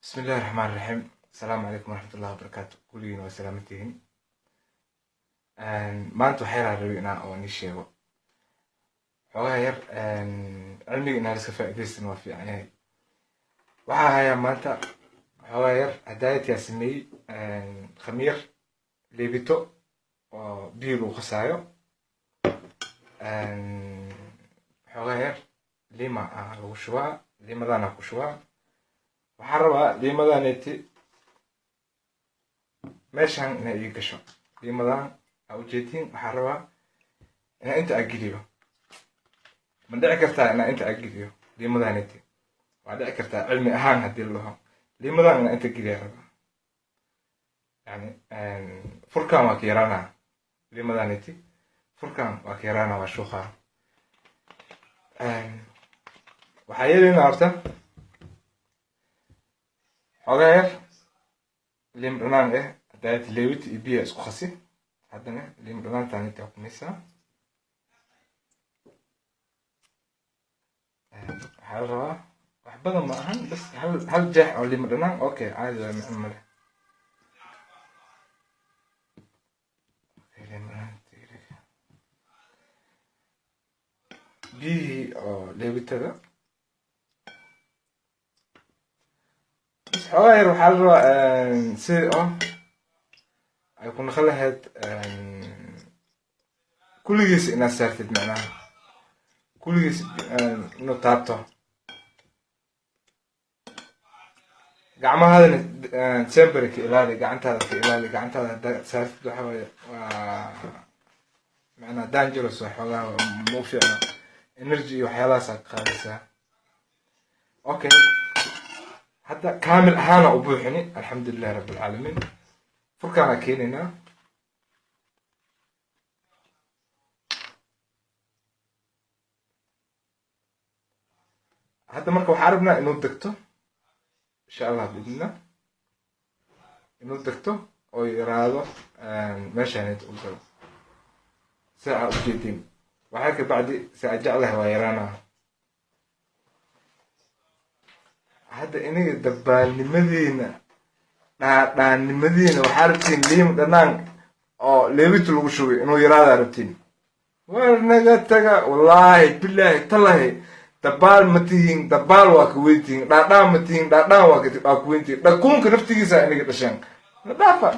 بسم الله الرحمن الرحيم. السلام عليكم ورحمة الله وبركاته. كلين وسلامتين. ما أنتو حيرا روينا أو نشيو حوغير علمي إن لسه فائدة وفي يعني وحاها ما أنت حوغير هداية ياسمي خمير ليبيتو بيرو خسايو حوغير لما وشوا لما دانا وشوا waxaan rabaa liimadaaneeti meeshaan inay ii gasho liimadaan aa ujeedin waxaan rabaa inaa inta ageliyo ma dhici kartaa inaa inta ageliyo liimadaaneeti waa dhici kartaa cilmi ahaan haddii lalaho liimadaan inaa inta geliya rabaa yani furkan waa ka yaraanaa liimadaaneeti furkan waa ka yaraanaa waa shuuqaa waxaa yeelaynaa horta حوغير ليم رنان هداية ليوت إبيا اسكو خسي هادنا ليم رنان تاني تاكو ميسا حاجة وحبدا ما أهم بس هل جاح أو ليم رنان أوكي عادي نعمله ليم رنان تيريك بيه أو ليوت هذا حوغير waxaa la rabaa sida oo ay ku noqon lahayd kulligiis inaad saartid macnaha kulligiis inuu taabto gacmahadana semberi ka ilaali gacantaada haddaad saartid waxa waaye waa macnaha dangerous waa xoogaha ma u fiicno energy iyo waxyaalahaas aad qaadaysaa okay حتى كامل أهانا أبوحني الحمد لله رب العالمين فركانا كينينا حتى مركو حاربنا إنو دكتو إن شاء الله بإذن الله إنو دكتو أو يرادو ماشي يعني تقول ساعة أجيتين وحاكي بعدي ساعة جعلها ويرانا hadda inaga dabaalnimadiina dhaadhaannimadiina waxaa rabtiin liim dhanaan oo leebita lagu shugay inuu yaraada rabtiin war naga taga wallaahi bilaahi talahi dabaal ma tihiin dabaal waa ka weyntihiin dhaadhaan ma tihiin dhaadhaan waa ka weyntihiin dhakuunka naftigiisa inaga dhasheen nadhaafa